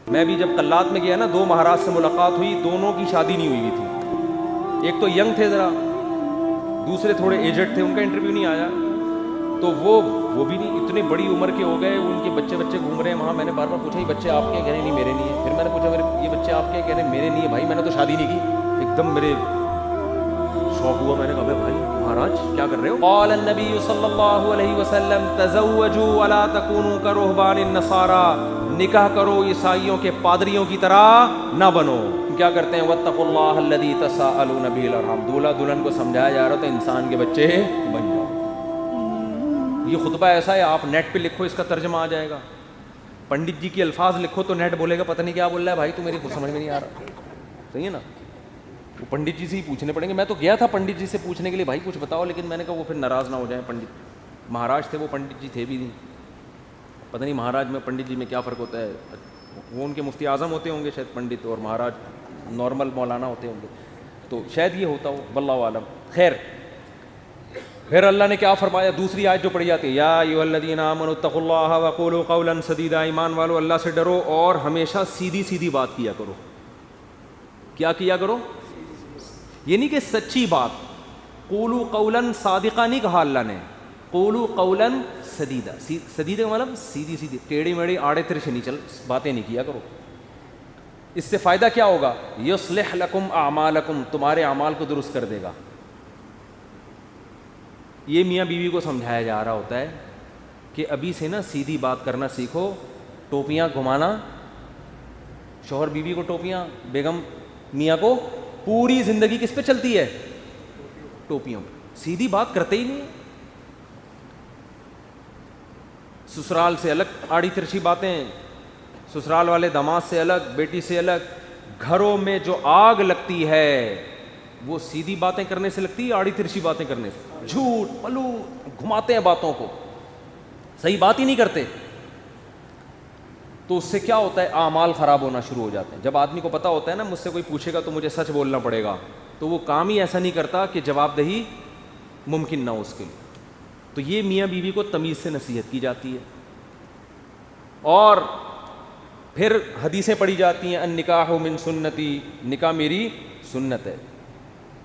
میں بھی جب قلات میں گیا نا، 2 مہاراج سے ملاقات ہوئی، دونوں کی شادی نہیں ہوئی تھی. ایک تو ینگ تھے ذرا، دوسرے تھوڑے ایجڈ تھے، ان کا انٹرویو نہیں آیا. تو وہ بھی نہیں، اتنے بڑی عمر کے ہو گئے، ان کے بچے گھوم رہے ہیں وہاں. میں نے بار بار پوچھا یہ بچے آپ کے ہیں؟ کہہ رہے نہیں میرے نہیں ہیں. پھر میں نے پوچھا یہ بچے آپ کے ہیں؟ کہہ رہے میرے نہیں ہے. بھائی میں نے تو شادی نہیں کی. ایک دم میرے شوق ہوا. میں نے کہا بھائی مہاراج کیا کر رہے ہو؟ قال النبی صلی اللہ علیہ وسلم تزوجوا ولا تکونوا کرہبان النصارى، نکاح کرو عیسائیوں کے پادریوں کی طرح نہ بنو. کیا کرتے ہیں؟ واتقوا اللہ الذی تساءلون به الارحام. دولہا دلہن کو سمجھایا جا رہا تھا انسان کے بچے بن جاؤ. یہ خطبہ ایسا ہے، آپ نیٹ پہ لکھو اس کا ترجمہ آ جائے گا. پنڈت جی کی الفاظ لکھو تو نیٹ بولے گا پتہ نہیں کیا بول رہا ہے بھائی، تو میری کچھ سمجھ میں نہیں آ رہا. صحیح ہے نا؟ وہ پنڈت جی سے ہی پوچھنے پڑیں گے. میں تو گیا تھا پنڈت جی سے پوچھنے کے لیے بھائی کچھ بتاؤ، لیکن میں نے کہا وہ پھر ناراض نہ ہو جائیں. پنڈت مہاراج تھے وہ، پنڈت جی تھے بھی نہیں. پتہ نہیں مہاراج میں پنڈت جی میں کیا فرق ہوتا ہے. وہ ان کے مفتی اعظم ہوتے ہوں گے شاید پنڈت، اور مہاراج نارمل مولانا ہوتے ہوں گے، تو شاید یہ ہوتا ہو، واللہ عالم. خیر، پھر اللہ نے کیا فرمایا؟ دوسری آیت جو پڑھی جاتی ہے، یا ایھا الذین آمنوا اتقوا اللہ وقولوا قولا سدیدا. ایمان والو اللہ سے ڈرو اور ہمیشہ سیدھی سیدھی بات کیا کرو. کیا کیا کرو؟ یہ نہیں کہ سچی بات. قولوا قولا صادقا نہیں کہا اللہ نے، قولوا قولا سدیدا. سدیدا کا مطلب سیدھی سیدھی، ٹیڑھی میڑھی آڑے ترچھے نہیں چل باتیں نہیں کیا کرو. اس سے فائدہ کیا ہوگا؟ یصلح لکم اعمالکم، تمہارے اعمال کو درست کر دے گا. یہ میاں بیوی کو سمجھایا جا رہا ہوتا ہے کہ ابھی سے نا سیدھی بات کرنا سیکھو. ٹوپیاں گھمانا، شوہر بیوی کو ٹوپیاں، بیگم میاں کو، پوری زندگی کس پہ چلتی ہے؟ ٹوپیوں پہ. سیدھی بات کرتے ہی نہیں. سسرال سے الگ آڑی ترچھی باتیں، سسرال والے داماد سے الگ، بیٹی سے الگ. گھروں میں جو آگ لگتی ہے وہ سیدھی باتیں کرنے سے لگتی ہے، آڑی ترچھی باتیں کرنے سے. جھوٹ پلو گھماتے ہیں باتوں کو، صحیح بات ہی نہیں کرتے. تو اس سے کیا ہوتا ہے؟ اعمال خراب ہونا شروع ہو جاتے ہیں. جب آدمی کو پتہ ہوتا ہے نا مجھ سے کوئی پوچھے گا تو مجھے سچ بولنا پڑے گا، تو وہ کام ہی ایسا نہیں کرتا کہ جواب دہی ممکن نہ ہو اس کے لیے. تو یہ میاں بیوی کو تمیز سے نصیحت کی جاتی ہے. اور پھر حدیثیں پڑھی جاتی ہیں، النکاح من سنتی، نکاح میری سنت ہے.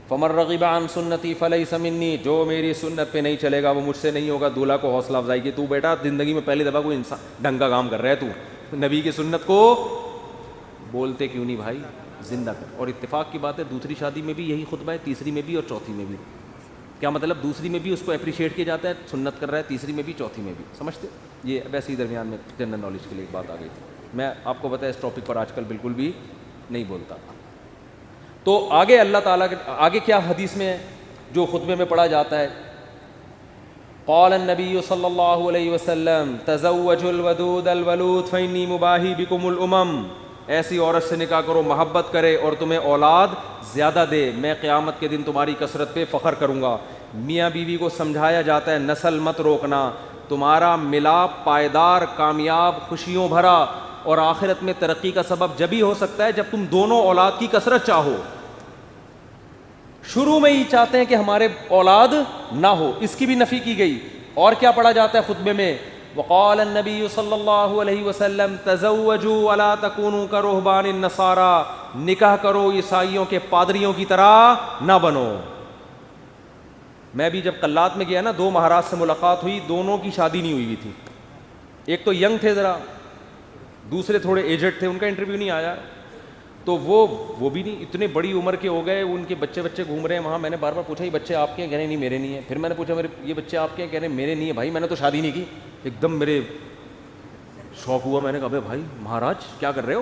فمن رغب عن سنتی فلیس منی، جو میری سنت پہ نہیں چلے گا وہ مجھ سے نہیں ہوگا. دولہا کو حوصلہ افزائی کی، تو بیٹا زندگی میں پہلی دفعہ کوئی انسان ڈھنگ کا کام کر رہا ہے، تو نبی کی سنت کو بولتے کیوں نہیں بھائی، زندہ کر. اور اتفاق کی بات ہے دوسری شادی میں بھی یہی خطبہ ہے، تیسری میں بھی اور چوتھی میں بھی. کیا مطلب؟ دوسری میں بھی اس کو اپریشیٹ کیا جاتا ہے، سنت کر رہا ہے، تیسری میں بھی چوتھی میں بھی. سمجھتے؟ یہ ویسے ہی درمیان میں جنرل نالج کے لیے ایک بات آ گئی تھی. میں آپ کو پتہ ہے اس ٹاپک پر آج کل بالکل بھی نہیں بولتا. تو آگے اللہ تعالیٰ کے آگے کیا حدیث میں ہے جو خطبے میں پڑھا جاتا ہے؟ قال النبی صلی اللہ علیہ وسلم تزوجوا الودود الولود فإنی مباہی بکم الامم. ایسی عورت سے نکاح کرو محبت کرے اور تمہیں اولاد زیادہ دے، میں قیامت کے دن تمہاری کثرت پہ فخر کروں گا. میاں بیوی کو سمجھایا جاتا ہے نسل مت روکنا، تمہارا ملاپ پائیدار، کامیاب، خوشیوں بھرا اور آخرت میں ترقی کا سبب جبھی ہو سکتا ہے جب تم دونوں اولاد کی کثرت چاہو. شروع میں ہی چاہتے ہیں کہ ہمارے اولاد نہ ہو، اس کی بھی نفی کی گئی. اور کیا پڑھا جاتا ہے خطبے میں؟ وقال النبی صلی اللہ علیہ وسلم تزوجوا ولا تکونوا کرہبان النصارى، نکاح کرو عیسائیوں کے پادریوں کی طرح نہ بنو. میں بھی جب قلات میں گیا نا، 2 مہاراج سے ملاقات ہوئی، دونوں کی شادی نہیں ہوئی تھی. ایک تو ینگ تھے ذرا، دوسرے تھوڑے ایجڈ تھے، ان کا انٹرویو نہیں آیا. تو وہ بھی نہیں، اتنے بڑی عمر کے ہو گئے، ان کے بچے گھوم رہے ہیں وہاں. میں نے بار بار پوچھا یہ بچے آپ کے ہیں؟ کہہ رہے نہیں میرے نہیں ہیں. پھر میں نے پوچھا یہ بچے آپ کے ہیں؟ کہہ رہے میرے نہیں ہیں. بھائی میں نے تو شادی نہیں کی. ایک دم میرے شوق ہوا. میں نے کہا بھائی مہاراج کیا کر رہے ہو؟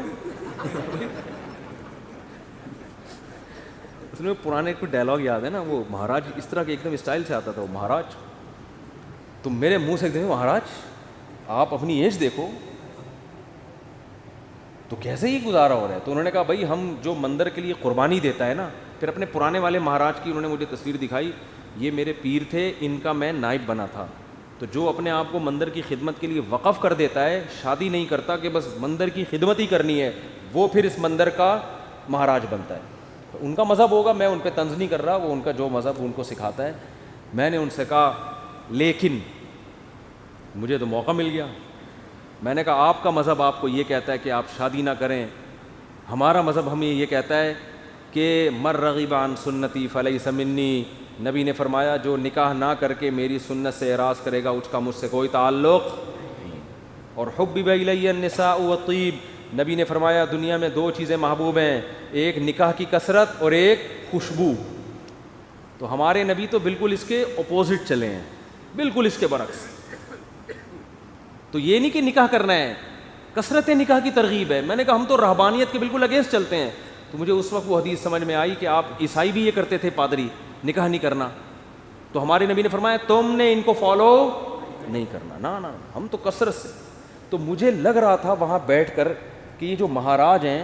اس میں پرانے کوئی ڈائلاگ یاد ہے نا، وہ مہاراج اس طرح کے ایک دم اسٹائل سے آتا تھا، وہ مہاراج. تو میرے منہ سے ایک دم مہاراج آپ اپنی ایج دیکھو تو کیسے ہی گزارا ہو رہا ہے. تو انہوں نے کہا بھائی ہم جو مندر کے لیے قربانی دیتا ہے نا، پھر اپنے پرانے والے مہاراج کی انہوں نے مجھے تصویر دکھائی، یہ میرے پیر تھے، ان کا میں نائب بنا تھا. تو جو اپنے آپ کو مندر کی خدمت کے لیے وقف کر دیتا ہے، شادی نہیں کرتا کہ بس مندر کی خدمت ہی کرنی ہے، وہ پھر اس مندر کا مہاراج بنتا ہے. تو ان کا مذہب ہوگا، میں ان پہ طنز نہیں کر رہا، وہ ان کا جو مذہب ان کو سکھاتا ہے. میں نے ان سے کہا لیکن مجھے تو موقع مل گیا. میں نے کہا آپ کا مذہب آپ کو یہ کہتا ہے کہ آپ شادی نہ کریں, ہمارا مذہب ہمیں یہ کہتا ہے کہ مر رغب عن سنتی فلیس منی. نبی نے فرمایا جو نکاح نہ کر کے میری سنت سے اعراض کرے گا اس کا مجھ سے کوئی تعلق نہیں. اور حبب الی النساء والطیب, نبی نے فرمایا دنیا میں دو چیزیں محبوب ہیں, ایک نکاح کی کثرت اور ایک خوشبو. تو ہمارے نبی تو بالکل اس کے اپوزٹ چلے ہیں, بالکل اس کے برعکس. تو یہ نہیں کہ نکاح کرنا ہے, کثرت نکاح کی ترغیب ہے. میں نے کہا ہم تو رہبانیت کے بالکل اگینسٹ چلتے ہیں. تو مجھے اس وقت وہ حدیث سمجھ میں آئی کہ آپ عیسائی بھی یہ کرتے تھے, پادری, نکاح نہیں کرنا. تو ہمارے نبی نے فرمایا تم نے ان کو فالو نہیں کرنا, نہ ہم تو کثرت سے. تو مجھے لگ رہا تھا وہاں بیٹھ کر کہ یہ جو مہاراج ہیں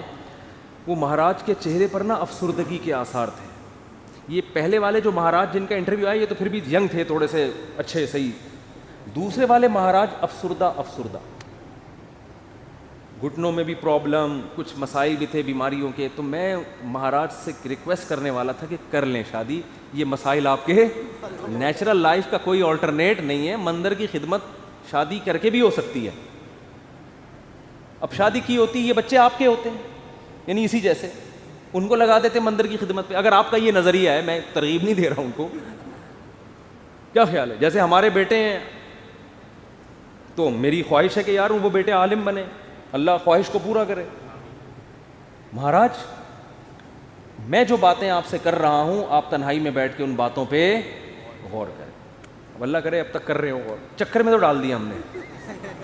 وہ مہاراج کے چہرے پر نا افسردگی کے آثار تھے. یہ پہلے والے جو مہاراج جن کا انٹرویو آیا یہ تو پھر بھی ینگ تھے, تھوڑے سے اچھے صحیح. دوسرے والے مہاراج افسردہ, گھٹنوں میں بھی پرابلم, کچھ مسائل بھی تھے بیماریوں کے. تو میں مہاراج سے ریکویسٹ کرنے والا تھا کہ کر لیں شادی, یہ مسائل آپ کے نیچرل لائف کا کوئی آلٹرنیٹ نہیں ہے. مندر کی خدمت شادی کر کے بھی ہو سکتی ہے. اب شادی کی ہوتی یہ بچے آپ کے ہوتے ہیں, یعنی اسی جیسے ان کو لگا دیتے مندر کی خدمت پہ. اگر آپ کا یہ نظریہ ہے, میں ترغیب نہیں دے رہا ہوں ان کو, کیا خیال ہے؟ جیسے ہمارے بیٹے ہیں تو میری خواہش ہے کہ یار وہ بیٹے عالم بنے, اللہ خواہش کو پورا کرے. مہاراج میں جو باتیں آپ سے کر رہا ہوں آپ تنہائی میں بیٹھ کے ان باتوں پہ غور کریں. اب اللہ کرے اب تک کر رہے ہو غور. چکر میں تو ڈال دیا ہم نے,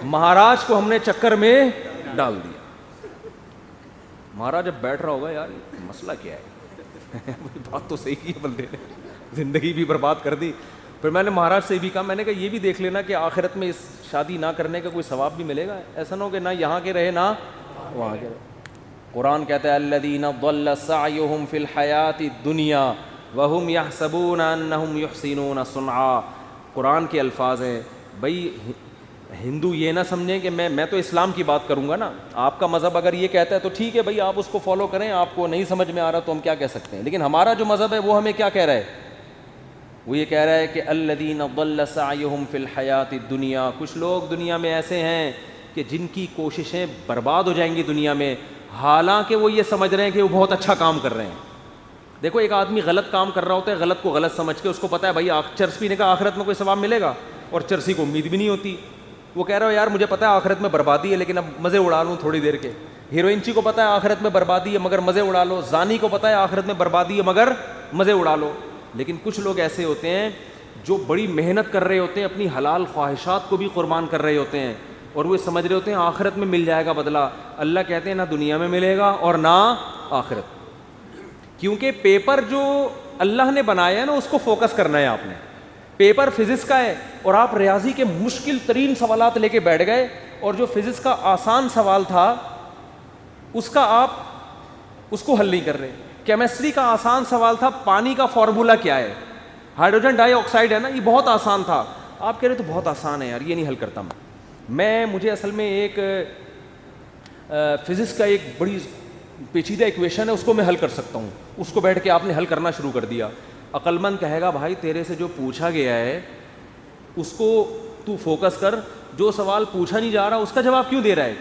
مہاراج کو ہم نے چکر میں ڈال دیا. مہاراج اب بیٹھ رہا ہوگا یار مسئلہ کیا ہے, بات تو صحیح کی ہے بندے نے, زندگی بھی برباد کر دی. پھر میں نے مہاراج سے بھی کہا, میں نے کہا یہ بھی دیکھ لینا کہ آخرت میں اس شادی نہ کرنے کا کوئی ثواب بھی ملے گا. ایسا نہ ہو کہ نہ یہاں کے رہے نہ وہاں کے رہے. قرآن کہتا ہے الذین ضل سعیہم فی الحیاۃ الدنیا وہم یحسبون انہم یحسنون صنعا. قرآن کے الفاظ ہیں. بھائی ہندو یہ نہ سمجھیں کہ میں تو اسلام کی بات کروں گا نا, آپ کا مذہب اگر یہ کہتا ہے تو ٹھیک ہے بھائی آپ اس کو فالو کریں, آپ کو نہیں سمجھ میں آ رہا تو ہم کیا کہہ سکتے ہیں. لیکن ہمارا جو مذہب ہے وہ ہمیں کیا کہہ رہا ہے, وہ یہ کہہ رہا ہے کہ الذین ضل سعیہم فی الحیاۃ الدنیا. کچھ لوگ دنیا میں ایسے ہیں کہ جن کی کوششیں برباد ہو جائیں گی دنیا میں, حالانکہ وہ یہ سمجھ رہے ہیں کہ وہ بہت اچھا کام کر رہے ہیں. دیکھو ایک آدمی غلط کام کر رہا ہوتا ہے, غلط کو غلط سمجھ کے, اس کو پتہ ہے بھائی چرس پینے کا آخرت میں کوئی ثواب ملے گا, اور چرسی کو امید بھی نہیں ہوتی. وہ کہہ رہا ہو یار مجھے پتہ ہے آخرت میں بربادی ہے لیکن اب مزے اڑا لوں تھوڑی دیر کے. ہیروئنچی کو پتہ ہے آخرت میں بربادی ہے مگر مزے اڑا لو. زانی کو پتہ ہے آخرت میں بربادی ہے مگر مزے اڑا لو. لیکن کچھ لوگ ایسے ہوتے ہیں جو بڑی محنت کر رہے ہوتے ہیں, اپنی حلال خواہشات کو بھی قربان کر رہے ہوتے ہیں, اور وہ سمجھ رہے ہوتے ہیں آخرت میں مل جائے گا بدلہ. اللہ کہتے ہیں نہ دنیا میں ملے گا اور نہ آخرت. کیونکہ پیپر جو اللہ نے بنایا ہے نا اس کو فوکس کرنا ہے آپ نے. پیپر فزکس کا ہے اور آپ ریاضی کے مشکل ترین سوالات لے کے بیٹھ گئے, اور جو فزکس کا آسان سوال تھا اس کا آپ اس کو حل نہیں کر رہے. کیمسٹری کا آسان سوال تھا پانی کا فارمولا کیا ہے, ہائیڈروجن ڈائی آکسائڈ ہے نا, یہ بہت آسان تھا. آپ کہہ رہے تو بہت آسان ہے یار, یہ نہیں حل کرتا میں. مجھے اصل میں ایک فزکس کا ایک بڑی پیچیدہ ایکویشن ہے, اس کو میں حل کر سکتا ہوں. اس کو بیٹھ کے آپ نے حل کرنا شروع کر دیا. عقل مند کہے گا بھائی تیرے سے جو پوچھا گیا ہے اس کو تو فوکس کر, جو سوال پوچھا نہیں جا رہا اس کا جواب کیوں دے رہا ہے.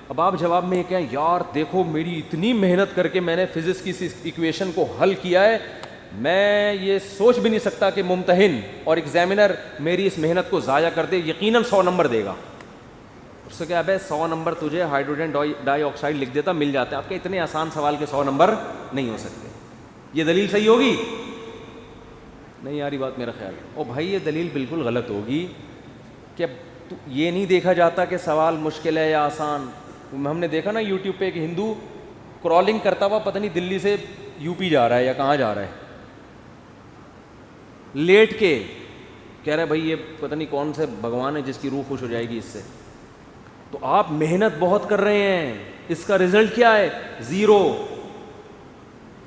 اب آپ جواب میں یہ کہیں یار دیکھو میری اتنی محنت کر کے میں نے فزکس کی اس ایکویشن کو حل کیا ہے, میں یہ سوچ بھی نہیں سکتا کہ ممتحن اور ایگزامینر میری اس محنت کو ضائع کر دے, یقیناً 100 نمبر دے گا. اس سے کیا ہے 100 نمبر تجھے ہائیڈروجن ڈائی آکسائڈ لکھ دیتا مل جاتا ہے. آپ کے اتنے آسان سوال کے 100 نمبر نہیں ہو سکتے. یہ دلیل صحیح ہوگی نہیں یاری بات میرا خیال ہے. او بھائی یہ دلیل بالکل غلط ہوگی کہ یہ نہیں دیکھا جاتا کہ سوال مشکل ہے یا آسان. ہم نے دیکھا نا یوٹیوب پہ ایک ہندو کرالنگ کرتا ہوا پتہ نہیں دلی سے یو پی جا رہا ہے یا کہاں جا رہا ہے, لیٹ کے کہہ رہا ہے بھائی یہ پتہ نہیں کون سے بھگوان ہے جس کی روح خوش ہو جائے گی اس سے. تو آپ محنت بہت کر رہے ہیں, اس کا رزلٹ کیا ہے؟ 0.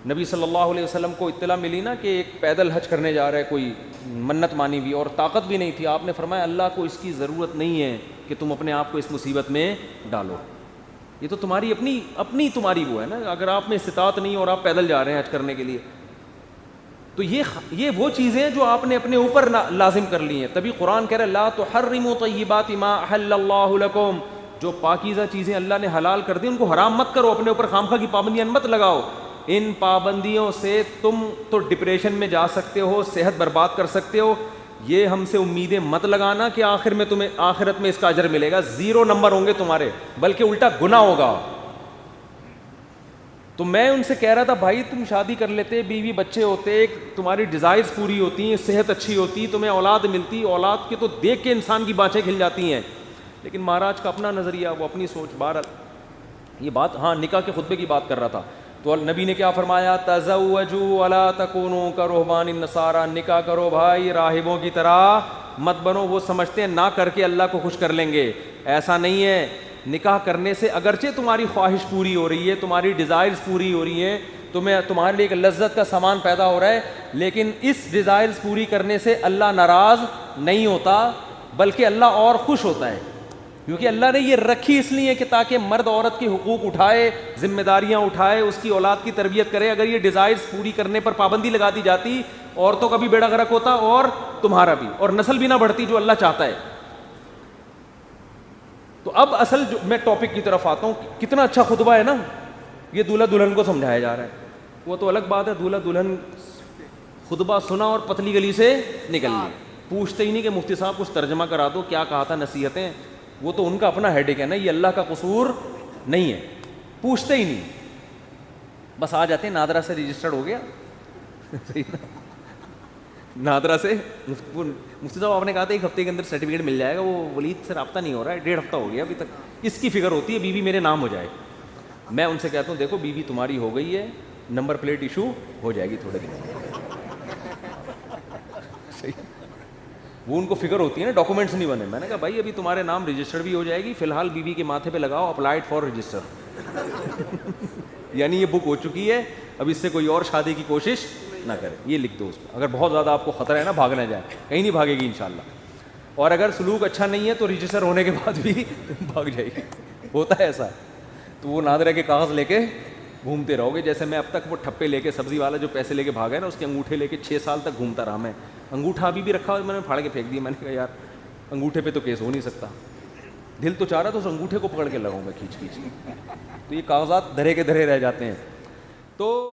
نبی صلی اللہ علیہ وسلم کو اطلاع ملی نا کہ ایک پیدل حج کرنے جا رہا ہے کوئی, منت مانی بھی اور طاقت بھی نہیں تھی. آپ نے فرمایا اللہ کو اس کی ضرورت نہیں ہے کہ تم اپنے آپ کو اس مصیبت میں ڈالو, یہ تو تمہاری اپنی تمہاری وہ ہے نا. اگر آپ میں استطاعت نہیں اور آپ پیدل جا رہے ہیں حج کرنے کے لیے تو یہ وہ چیزیں جو آپ نے اپنے اوپر لازم کر لی ہیں. تبھی قرآن کہہ رہا ہے لا تحرموا طیبات ما احل اللہ لکم, جو پاکیزہ چیزیں اللہ نے حلال کر دی ان کو حرام مت کرو, اپنے اوپر خامخواہ کی پابندیاں مت لگاؤ. ان پابندیوں سے تم تو ڈپریشن میں جا سکتے ہو, صحت برباد کر سکتے ہو. یہ ہم سے امیدیں مت لگانا کہ آخر میں تمہیں آخرت میں اس کا اجر ملے گا. 0 نمبر ہوں گے تمہارے, بلکہ الٹا گناہ ہوگا. تو میں ان سے کہہ رہا تھا بھائی تم شادی کر لیتے, بیوی بچے ہوتے, تمہاری ڈیزائرز پوری ہوتی ہیں, صحت اچھی ہوتی, تمہیں اولاد ملتی, اولاد کے تو دیکھ کے انسان کی بانچیں کھل جاتی ہیں. لیکن مہاراج کا اپنا نظریہ, وہ اپنی سوچ. بہرحال یہ بات, ہاں نکاح کے خطبے کی بات کر رہا تھا. تو نبی نے کیا فرمایا, تزوجوا ولا تکونوا کرہبان النصارى, نکاح کرو بھائی راہبوں کی طرح مت بنو. وہ سمجھتے ہیں نہ کر کے اللہ کو خوش کر لیں گے, ایسا نہیں ہے. نکاح کرنے سے اگرچہ تمہاری خواہش پوری ہو رہی ہے, تمہاری ڈیزائرز پوری ہو رہی ہیں, تمہارے لیے ایک لذت کا سامان پیدا ہو رہا ہے, لیکن اس ڈیزائرز پوری کرنے سے اللہ ناراض نہیں ہوتا, بلکہ اللہ اور خوش ہوتا ہے. کیونکہ اللہ نے یہ رکھی اس لیے کہ تاکہ مرد عورت کے حقوق اٹھائے, ذمہ داریاں اٹھائے, اس کی اولاد کی تربیت کرے. اگر یہ ڈیزائرز پوری کرنے پر پابندی لگا دی جاتی, عورتوں کا بھی بیڑا غرق ہوتا اور تمہارا بھی, اور نسل بھی نہ بڑھتی جو اللہ چاہتا ہے. تو اب اصل جو میں ٹاپک کی طرف آتا ہوں, کتنا اچھا خطبہ ہے نا, یہ دولہا دلہن کو سمجھایا جا رہا ہے. وہ تو الگ بات ہے, دولہا دلہن خطبہ سنا اور پتلی گلی سے نکل لی, پوچھتے ہی نہیں کہ مفتی صاحب کچھ ترجمہ کرا دو, کیا کہا تھا, نصیحتیں. وہ تو ان کا اپنا ہیڈیک ہے نا, یہ اللہ کا قصور نہیں ہے, پوچھتے ہی نہیں, بس آ جاتے ہیں نادرا سے رجسٹرڈ ہو گیا. نادرا سے مفتی صاحب آپ نے کہا تھا 1 ہفتے کے اندر سرٹیفکیٹ مل جائے گا, وہ ولید سے رابطہ نہیں ہو رہا ہے, 1.5 ہفتہ ہو گیا ابھی تک. اس کی فکر ہوتی ہے بیوی میرے نام ہو جائے. میں ان سے کہتا ہوں دیکھو بیوی تمہاری ہو گئی ہے, نمبر پلیٹ ایشو ہو جائے گی تھوڑے دن. وہ ان کو فکر ہوتی ہے نا, ڈاکومنٹس نہیں بنے. میں نے کہا بھائی ابھی تمہارے نام رجسٹر بھی ہو جائے گی, فی الحال بیوی کے ماتھے پہ لگاؤ اپلائڈ فار رجسٹر. یعنی یہ بک ہو چکی ہے, اب اس سے کوئی اور شادی کی کوشش نہ کرے, یہ لکھ دو اس پہ. اگر بہت زیادہ آپ کو خطرہ ہے نا, بھاگ نہ جائے, کہیں نہیں بھاگے گی انشاءاللہ. اور اگر سلوک اچھا نہیں ہے تو رجسٹر ہونے کے بعد بھی بھاگ جائے گی, ہوتا ہے ایسا. تو وہ نادرہ کے کاغذ لے کے گھومتے رہو گے. جیسے میں اب تک وہ ٹھپے لے کے, سبزی والا جو پیسے لے کے بھاگا ہے نا, اس کے انگوٹھے لے کے 6 سال تک گھومتا رہا میں. انگوٹھا ابھی بھی رکھا ہوا, میں نے پھاڑ کے پھینک دیا. میں نے کہا یار انگوٹھے پہ تو کیس ہو نہیں سکتا, دل تو چاہ رہا تو اس انگوٹھے کو پکڑ کے لگاؤں میں کھینچ کھینچ کے. تو یہ کاغذات دھرے کے دھرے رہ جاتے ہیں. تو